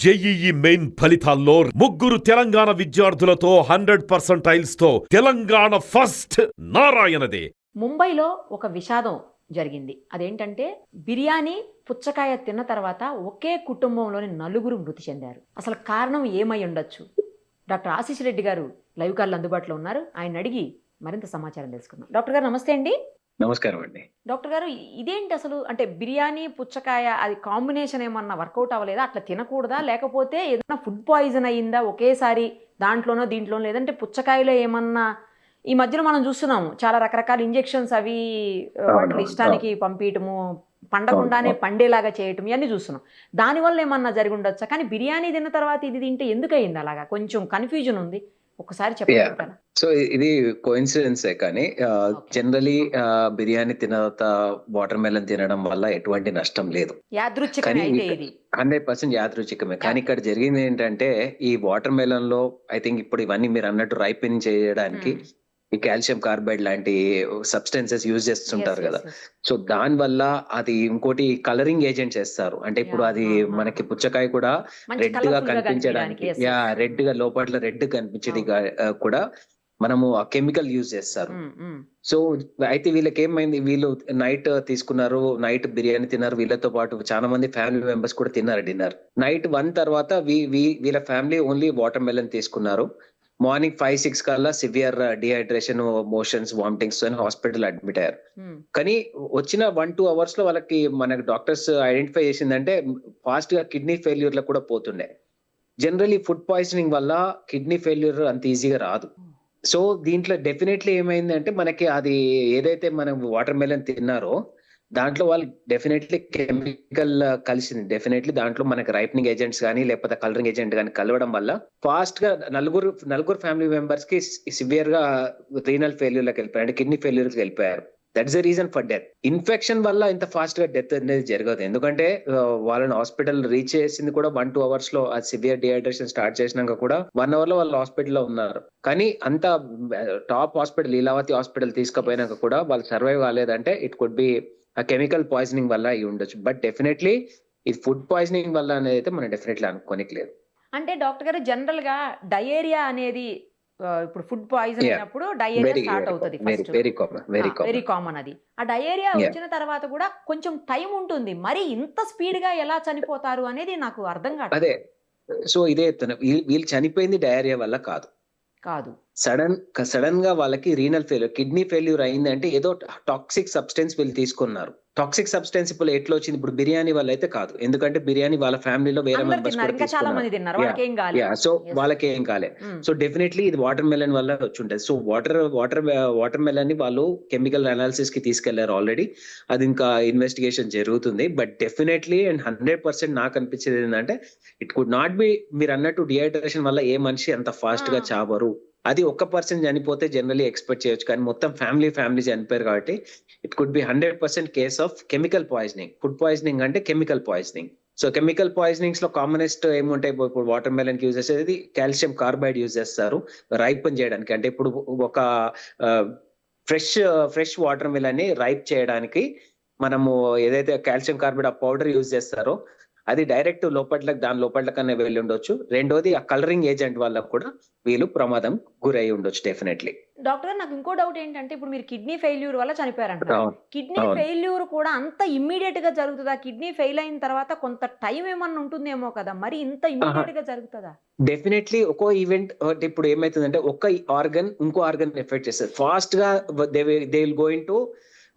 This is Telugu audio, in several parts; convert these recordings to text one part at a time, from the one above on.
జేఈఈ మెయిన్ ఫలితాల్లో ముగ్గురు తెలంగాణ విద్యార్థులతో 100% తో తెలంగాణ ఫస్ట్ నారాయణదే. ముంబైలో ఒక విషాదం జరిగింది. అదేంటంటే బిర్యానీ పుచ్చకాయ తిన్న తర్వాత ఒకే కుటుంబంలోని నలుగురు మృతి చెందారు. అసలు కారణం ఏమై ఉండొచ్చు? డాక్టర్ ఆశీష్ రెడ్డి గారు లైవ్ కాల్ అందుబాటులో ఉన్నారు. ఆయన అడిగి మరింత సమాచారం తెలుసుకుందాం. డాక్టర్ గారు నమస్తే అండి. నమస్కారం అండి. డాక్టర్ గారు, ఇదేంటి అసలు? అంటే బిర్యానీ పుచ్చకాయ అది కాంబినేషన్ ఏమన్నా వర్కౌట్ అవ్వలేదా? అట్లా తినకూడదా? లేకపోతే ఏదైనా ఫుడ్ పాయిజన్ అయ్యిందా ఒకేసారి దాంట్లోనో దీంట్లోనో? లేదంటే పుచ్చకాయలో ఏమన్నా ఈ మధ్యన మనం చూస్తున్నాము చాలా రకరకాల ఇంజెక్షన్స్ అవి వాటి ఇష్టానికి పంపించటము, పండకుండానే పండేలాగా చేయటం ఇవన్నీ చూస్తున్నాం. దానివల్ల ఏమన్నా జరిగి ఉండొచ్చా? కానీ బిర్యానీ తిన్న తర్వాత ఇది తింటే ఎందుకు అయింది అలాగా? కొంచెం కన్ఫ్యూజన్ ఉంది, ఒకసారి చెప్పగలుగుతారా? సో ఇది కోఇన్సిడెన్సే, కానీ జనరలీ బిర్యానీ తిన్న తర్వాత వాటర్ మెలన్ తినడం వల్ల ఎటువంటి నష్టం లేదు. యాదృచ్ఛికమే అయితే ఇది 100% యాదృచ్ఛికమే. కానీ ఇక్కడ జరిగింది ఏంటంటే, ఈ వాటర్ మెలన్ లో ఐ థింక్ ఇప్పుడు ఇవన్నీ మీరు అన్నట్టు రైపెనింగ్ చేయడానికి ఈ కాల్షియం కార్బైడ్ లాంటి సబ్స్టెన్సెస్ యూజ్ చేస్తుంటారు కదా. సో దాని వల్ల అది ఇంకోటి కలరింగ్ ఏజెంట్స్ చేస్తారు. అంటే ఇప్పుడు అది మనకి పుచ్చకాయ కూడా రెడ్ గా కనిపించడానికి, రెడ్ గా లోపల రెడ్ కనిపించేది కూడా మనము ఆ కెమికల్ యూజ్ చేస్తారు. సో అయితే వీళ్ళకి ఏమైంది, వీళ్ళు నైట్ తీసుకున్నారు, నైట్ బిర్యానీ తిన్నారు, వీళ్ళతో పాటు చాలా మంది ఫ్యామిలీ మెంబర్స్ కూడా తిన్నారు డిన్నర్. నైట్ 1 తర్వాత వీళ్ళ ఫ్యామిలీ ఓన్లీ వాటర్ మెలన్ తీసుకున్నారు. మార్నింగ్ 5-6 కల్లా సివియర్ డిహైడ్రేషన్, మోషన్స్, వామిటింగ్స్ అని హాస్పిటల్ అడ్మిట్ అయ్యారు. కానీ వచ్చిన 1-2 అవర్స్ లో వాళ్ళకి మనకి డాక్టర్స్ ఐడెంటిఫై చేసిందంటే ఫాస్ట్ గా కిడ్నీ ఫెయిల్యూర్ లో కూడా పోతుండే. జనరల్లీ ఫుడ్ పాయిజనింగ్ వల్ల కిడ్నీ ఫెయిల్యూర్ అంత ఈజీగా రాదు. సో దీంట్లో డెఫినెట్లీ ఏమైంది అంటే, మనకి అది ఏదైతే మనం వాటర్ మెలన్ తిన్నారో దాంట్లో వాళ్ళు డెఫినెట్లీ కెమికల్ కలిసింది. డెఫినెట్లీ దాంట్లో మనకి రైపనింగ్ ఏజెంట్స్ కానీ లేకపోతే కలరింగ్ ఏజెంట్ కానీ కలవడం వల్ల ఫాస్ట్ గా నలుగురు ఫ్యామిలీ మెంబర్స్ కి సివియర్ గా రీనల్ ఫెయిల్యూర్ లోకి వెళ్ళిపోయారు, అంటే కిడ్నీ ఫెయిల్యూర్ కి వెళ్ళిపోయారు. That's the reason for death. Infection వల్ల ఇంత ఫాస్ట్ గా డెత్ అనేది జరగదు. ఎందుకంటే వాళ్ళని హాస్పిటల్ రీచ్ చేసింది కూడా 1-2 అవర్స్ లో. ఆ సివియర్ డిహైడ్రేషన్ స్టార్ట్ చేసినాక కూడా 1 అవర్ లో వాళ్ళు హాస్పిటల్లో ఉన్నారు. కానీ అంత టాప్ హాస్పిటల్ లీలావతి హాస్పిటల్ తీసుకుపోయినాక కూడా వాళ్ళు సర్వైవ్ కాలేదంటే ఇట్ కుడ్ బి ఆ కెమికల్ పాయిజనింగ్ వల్ల అయి ఉండొచ్చు. బట్ డెఫినెట్లీ ఇది ఫుడ్ పాయిజనింగ్ వల్ల అనేది అయితే మనం డెఫినెట్లీ అనుకోనిలేదు. అంటే డాక్టర్ గారు, జనరల్ గా డయేరియా అనేది ఇప్పుడు ఫుడ్ పాయిజన్ అయినప్పుడు డయేరియా స్టార్ట్ అవుతుంది. వెరీ కామన్ అది. ఆ డయేరియా వచ్చిన తర్వాత కూడా కొంచెం టైం ఉంటుంది. మరి ఇంత స్పీడ్ గా ఎలా చనిపోతారు అనేది నాకు అర్థం కాదు. అదే, సో ఇదే వీళ్ళు చనిపోయింది డయేరియా వల్ల కాదు. సడన్ గా వాళ్ళకి రీనల్ ఫెయిల్యూర్, కిడ్నీ ఫెయిల్యూర్ అయింది అంటే ఏదో టాక్సిక్ సబ్స్టెన్స్ వీళ్ళు తీసుకున్నారు. టాక్సిక్ సబ్స్టెన్స్ ఇప్పుడు ఎట్లా వచ్చింది? ఇప్పుడు బిర్యానీ వల్ల అయితే కాదు, ఎందుకంటే బిర్యానీ వాళ్ళ ఫ్యామిలీలో వేరే మెంబర్స్ కూడా తీసుకున్నారు. సో వాళ్ళకి ఏం కాలే. సో డెఫినెట్లీ ఇది వాటర్ మెలన్ వల్ల వచ్చి ఉంటుంది. సో వాటర్ మెలన్ ని వాళ్ళు కెమికల్ అనాలిసిస్ కి తీసుకెళ్లారు ఆల్రెడీ. అది ఇంకా ఇన్వెస్టిగేషన్ జరుగుతుంది. బట్ డెఫినెట్లీ అండ్ 100% నాకు అనిపించేది ఏంటంటే, ఇట్ కుడ్ నాట్ బి మీరు అన్నట్టు డిహైడ్రేషన్ వల్ల ఏ మనిషి అంత ఫాస్ట్ గా చావరు. అది 1% చనిపోతే జనరల్లీ ఎక్స్పెక్ట్ చేయొచ్చు, కానీ మొత్తం ఫ్యామిలీ చనిపోయారు కాబట్టి it could be 100% case of chemical poisoning. Food poisoning అంటే chemical poisoning. So chemical poisonings లో కామనెస్ట్ ఏముంటాయి? ఇప్పుడు వాటర్ మెలన్ యూజ్ చేసేది కాల్షియం కార్బైడ్ యూజ్ చేస్తారు రైపన్ చేయడానికి. అంటే ఇప్పుడు ఒక ఫ్రెష్ వాటర్ మెలన్ ని రైప్ చేయడానికి మనము ఏదైతే కాల్షియం కార్బైడ్ ఆ పౌడర్ యూజ్ చేస్తారో అది డైరెక్ట్ దాని లోపలకనే వెళ్ళి ఉండొచ్చు. రెండోది ఆ కలరింగ్ ఏజెంట్ వల్ల కూడా వీళ్ళు ప్రమాదం గురై ఉండొచ్చు డెఫినెట్లీ. డాక్టర్, నాకు ఇంకో డౌట్ ఏంటంటే, ఇప్పుడు మీరు కిడ్నీ ఫెయిల్యూర్ వల్ల చనిపోయారంటారు. కిడ్నీ ఫెయిల్యూర్ కూడా అంత ఇమ్మీడియట్ గా జరుగుతుందా? కిడ్నీ ఫెయిల్ అయిన తర్వాత కొంత టైం ఏమన్నా ఉంటుందేమో కదా, మరి ఇంత ఇమ్మీడియట్ గా జరుగుతుందా? డెఫినెట్లీ ఒక్కో ఈవెంట్ ఇప్పుడు ఏమైతుందంటే, ఒక్క ఆర్గన్ ఇంకో ఆర్గన్ ఎఫెక్ట్ చేస్తుంది. ఫాస్ట్ గా they will go into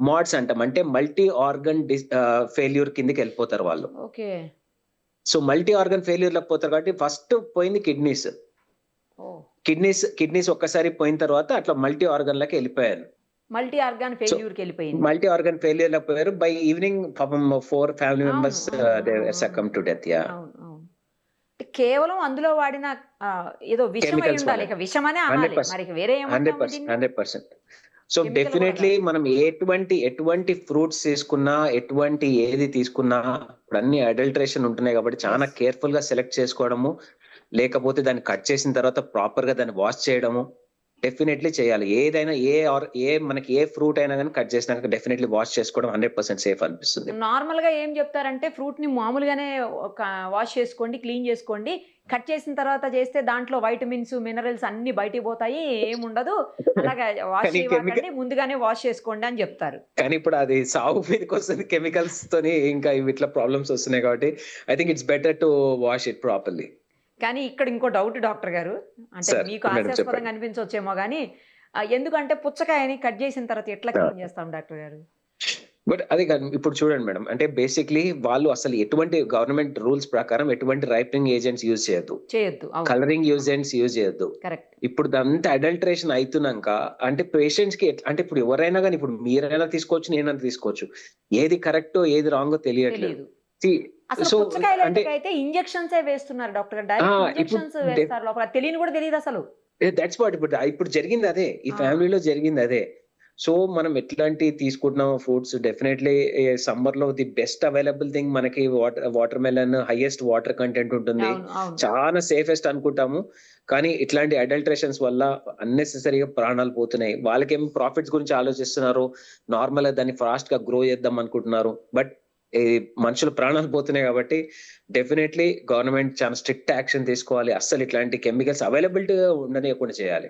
mods అంటాం, అంటే మల్టీ ఆర్గన్ ఫెయిల్యూర్ కిందకి వెళ్ళిపోతారు వాళ్ళు. Okay. So multi organ failure లోకి పోతారు కాబట్టి ఫస్ట్ పోయింది కిడ్నీస్ ఒక్కసారి పోయిన తర్వాత అట్లా మల్టీ ఆర్గన్ లకి వెళ్ళిపోయారు. మల్టీ ఆర్గన్ ఫెయిల్యూర్ లోకి పోయారు. బై ఈవినింగ్ పాపం 4 family members they succumb to death. కేవలం అందులో వాడిన ఏదో విషం అయి ఉండాలి. ఇక విషమనే అనాలి, మరి వేరే 100%. సో డెఫినెట్లీ మనం ఎటువంటి ఫ్రూట్స్ తీసుకున్నా, ఎటువంటి ఏది తీసుకున్నా ఇప్పుడు అన్ని అడల్టరేషన్ ఉంటున్నాయి కాబట్టి చాలా కేర్ఫుల్ గా సెలెక్ట్ చేసుకోవడము, లేకపోతే దాన్ని కట్ చేసిన తర్వాత ప్రాపర్ గా దాన్ని వాష్ చేయడము, డెఫినెట్లీ చేయాలి. ఏదైనా మనకి ఏ ఫ్రూట్ అయినా గాని కట్ చేసినాక డెఫినెట్లీ వాష్ చేసుకోవడం 100% సేఫ్ అనిపిస్తుంది. నార్మల్‌గా ఏం చెప్తారంటే ఫ్రూట్‌ని మామూలుగానే ఒక వాష్ చేసుకోండి, క్లీన్ చేసుకోండి. కట్ చేసిన తర్వాత చేస్తే దాంట్లో వైటమిన్స్, మినరల్స్ అన్నీ బయటికి పోతాయి. ఏముండదు. అలాగా వాష్ కానీ చేయమాకండి. ముందుగానే వాష్ చేసుకోండి అని చెప్తారు. కానీ ఇప్పుడు అది సాగు మీదకొస్తుంది కెమికల్స్ తోని ఇంకా ఇట్లా ప్రాబ్లమ్స్ వస్తున్నాయి కాబట్టి I think it's better to wash it properly. కానీ ఇక్కడ ఇంకో డౌట్ డాక్టర్ గారు. అంటే సార్ మీకు మేడం చెప్పండి. హాస్యాస్పదంగా అనిపించొచ్చేమో గానీ ఎందుకంటే పుచ్చకాయని కట్ చేసిన తర్వాత ఎట్లా క్లీన్ చేస్తాం డాక్టర్ గారు? బట్ అది కాదు. ఇప్పుడు చూడండి మేడం. అంటే బేసిక్‌లీ వాళ్ళు అసలు ఎటువంటి గవర్నమెంట్ రూల్స్ ప్రకారం ఎటువంటి రైపెనింగ్ ఏజెంట్స్ యూజ్ చేయొద్దు. చేయొద్దు. అవును. కలరింగ్ ఏజెంట్స్ యూజ్ చేయొద్దు. కరెక్ట్. ఇప్పుడు ఇదంతా అడల్టరేషన్ అయితున్నాక అంటే పేషెంట్స్‌కి అంటే ఇప్పుడు ఎవరైనా గాని ఇప్పుడు మీరైనా తీసుకోవచ్చు, నేనైనా తీసుకోవచ్చు. ఏది కరెక్టో, ఏది రాంగో తెలియట్లేదు. తెలీదు. సీ అసలు సో అంటే పుచ్చకాయలైతే ఇంజెక్షన్సే వేస్తున్నారు డాక్టర్ గారు. డైరెక్ట్ ఇప్పుడు ఇంజెక్షన్స్ వేస్తారు లోపల. తెలియని కూడా తెలీదసలు. దట్స్ వాట్ ఇప్పుడు జరిగింది అదే. ఈ ఆ! ఫ్యామిలీలో జరిగింది అదే. సో మనం ఎట్లాంటి తీసుకుంటున్నాం ఫ్రూట్స్ డెఫినెట్లీ సమ్మర్ లో ది బెస్ట్ అవైలబుల్ థింగ్ మనకి water melon highest water content ఉంటుంది. అవును. అవును. చాలా సేఫెస్ట్ అనుకుంటాము. కానీ ఇట్లాంటి అడల్టరేషన్స్ వల్ల అన్నెసెసరీగా ప్రాణాలు పోతున్నాయి. వాళ్ళకేం ప్రాఫిట్స్ గురించి ఆలోచిస్తున్నారు. నార్మల్ గా దాన్ని ఫాస్ట్ గా గ్రో చేద్దాం అనుకుంటున్నారు. బట్ ఈ మనుషుల ప్రాణాలు పోతున్నాయి కాబట్టి డెఫినెట్లీ గవర్నమెంట్ చాలా స్ట్రిక్ట్ యాక్షన్ తీసుకోవాలి. అస్సలు ఇట్లాంటి కెమికల్స్ అవైలబిలిటీగా ఉండనివ్వకుండా చేయాలి.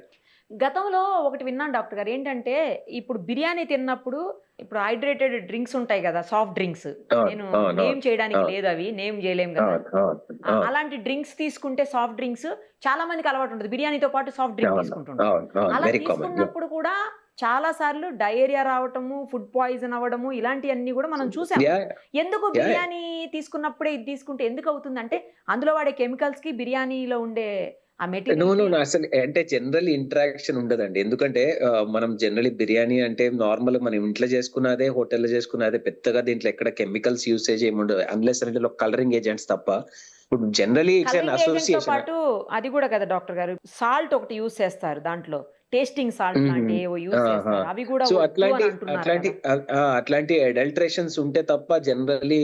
గతంలో ఒకటి విన్నాను డాక్టర్ గారు. ఏంటంటే ఇప్పుడు బిర్యానీ తిన్నప్పుడు ఇప్పుడు హైడ్రేటెడ్ డ్రింక్స్ ఉంటాయి కదా! Soft drinks. అవును, నేను అవును, నేమ్ చేయడానికి అవును, లేదు అవి. నేమ్ చేయలేం కదా! అవును, అవును, అవును, అలాంటి డ్రింక్స్ తీసుకుంటే సాఫ్ట్ డ్రింక్స్ చాలా మందికి అలవాటు ఉంటది. బిర్యానీతో పాటు సాఫ్ట్ డ్రింక్ అవును, తీసుకుంటుంటారు. అవును, అవును, అలా వెరీ కామన్. తీసుకున్నప్పుడు కూడా చాలా సార్లు డయేరియా రావటము, ఫుడ్ పాయిజన్ అవ్వడము ఇలాంటియన్నీ కూడా మనం చూసాం. యా ఎందుకు యా బిర్యానీ తీసుకున్నప్పుడే ఇది తీసుకుంటే ఎందుకు అవుతుందంటే అందులో వాడే కెమికల్స్‌కి బిర్యానీలో ఉండే ఆ నో, మెటీరియల్‌కి నో. అసలు అంటే జనరల్ ఇంటరాక్షన్ ఉండదండి. ఎందుకంటే మనం జనరల్లీ బిర్యానీ అంటే నార్మల్‌గా మనం ఇంట్లో చేసుకున్నదే, హోటల్‌లో చేసుకున్నదే పెద్దగా దీంట్లో ఎక్కడ కెమికల్స్ యూసేజ్ ఏమి ఉండదు. అన్లెస్ అందులో కలరింగ్ ఏజెంట్స్ తప్ప. ఇప్పుడు జనరల్లీ ఇట్స్ అన్ కలరింగ్ ఏజెంట్‌తో అసోసియేషన్. పాటు అది కూడా కదా డాక్టర్ గారు. సాల్ట్ ఒకటి యూజ్ చేస్తారు దాంట్లో. టేస్టింగ్ సాల్ట్ లాంటి ఏవో యూజ్ ఆహా! చేస్తారు. అవి కూడా సో వద్దు అని అంటున్నారు అట్లాంటి కదా! అట్లాంటి అడల్టరేషన్స్ ఉంటే తప్ప జనరల్లీ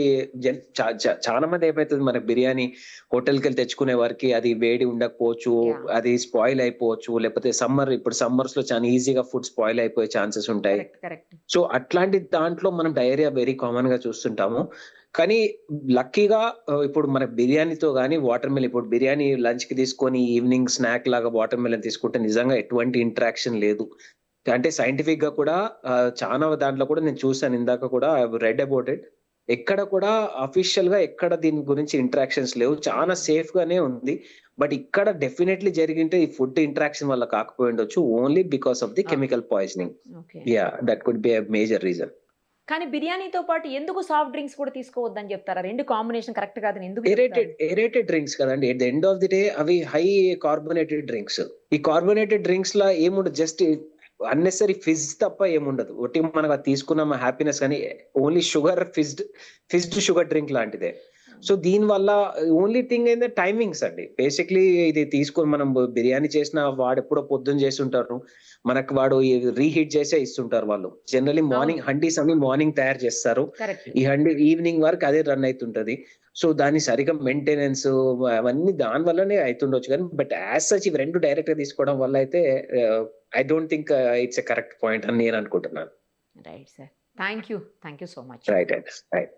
చాలా మంది ఏమైతది మన బిర్యానీ హోటల్‌కెళ్ళి తెచ్చుకునే వారికి అది వేడి ఉండకపోవచ్చు. యాహ్! అది స్పాయిల్ అయిపోవచ్చు. లేకపోతే ఇప్పుడు సమ్మర్స్‌లో చాలా ఈజీగా ఫుడ్ స్పాయిల్ అయిపోయే ఛాన్సెస్ ఉంటాయి. కరెక్ట్. కరెక్ట్. సో అట్లాంటి దాంట్లో మనం డయేరియా వెరీ కామన్‌గా చూస్తుంటాము. కానీ లక్కీగా ఇప్పుడు మన బిర్యానీతో గాని ఇప్పుడు బిర్యానీ లంచ్‌కి తీసుకొని ఈవినింగ్ స్నాక్ లాగా వాటర్ మెలన్ తీసుకుంటే నిజంగా ఎటువంటి ఇంటరాక్షన్ లేదు. అంటే సైంటిఫిక్‌గా కూడా చానా దాంట్లో కూడా నేను చూసాను ఇందాక కూడా I have read about it. ఎక్కడ కూడా అఫీషియల్‌గా ఎక్కడ దీని గురించి ఇంటరాక్షన్స్ లేవు. చాలా సేఫ్‌గానే ఉంది. బట్ ఇక్కడ డెఫినైట్‌లీ జరిగింటే ఈ ఫుడ్ ఇంటరాక్షన్ వల్ల కాకపోయుండొచ్చు. Only because of the okay. Chemical poisoning. Okay. Yeah! That could be a major reason. కానీ బిర్యానీతో పాటు ఎందుకు సాఫ్ట్ డ్రింక్స్ కూడా తీసుకోవద్దని చెప్తారా? 2 కాంబినేషన్ కరెక్ట్ కాదని ఎందుకు చెప్తారు? ఏరేటెడ్ డ్రింక్స్ కదండీ. At the end of the day అవి హై కార్బోనేటెడ్ డ్రింక్స్. ఈ కార్బోనేటెడ్ డ్రింక్స్‌లా ఏముండదు. జస్ట్ అన్నెసెసరీ ఫిజ్ తప్ప ఏముండదు. ఒట్టి మనకు అది తీసుకున్నామా హ్యాపీనెస్ కానీ ఓన్లీ ఫిజ్డ్ షుగర్ డ్రింక్ లాంటిదే. సో దీనివల్ల ఓన్లీ థింగ్ ఏందంటే టైమింగ్స్ అండి. బేసిక్‌లీ ఇది తీసుకొని మనం బిర్యానీ చేసినా వాడెప్పుడో పొద్దున చేసుంటారు. మనకు వాడు రీహీట్ చేసే ఇస్తుంటారు వాళ్ళు. జనరల్లీ మార్నింగ్ అవును. హండీస్ అన్ని మార్నింగ్ తయారు చేస్తారు. కరెక్ట్. ఈ హండీ ఈవినింగ్ వరకు అదే రన్ అయితుంటది. సో దాన్ని సరిగ్గా మెయింటెనెన్స్ అవన్నీ దాని వల్లనే అయితుండొచ్చు కానీ బట్ యాస్ సచ్ ఇవి 2 డైరెక్ట్‌గా తీసుకోవడం వల్ల అయితే I don't think it's a correct point అని నేను అనుకుంటున్నాను. Right sir. Thank you. Thank you so much. Right. Right.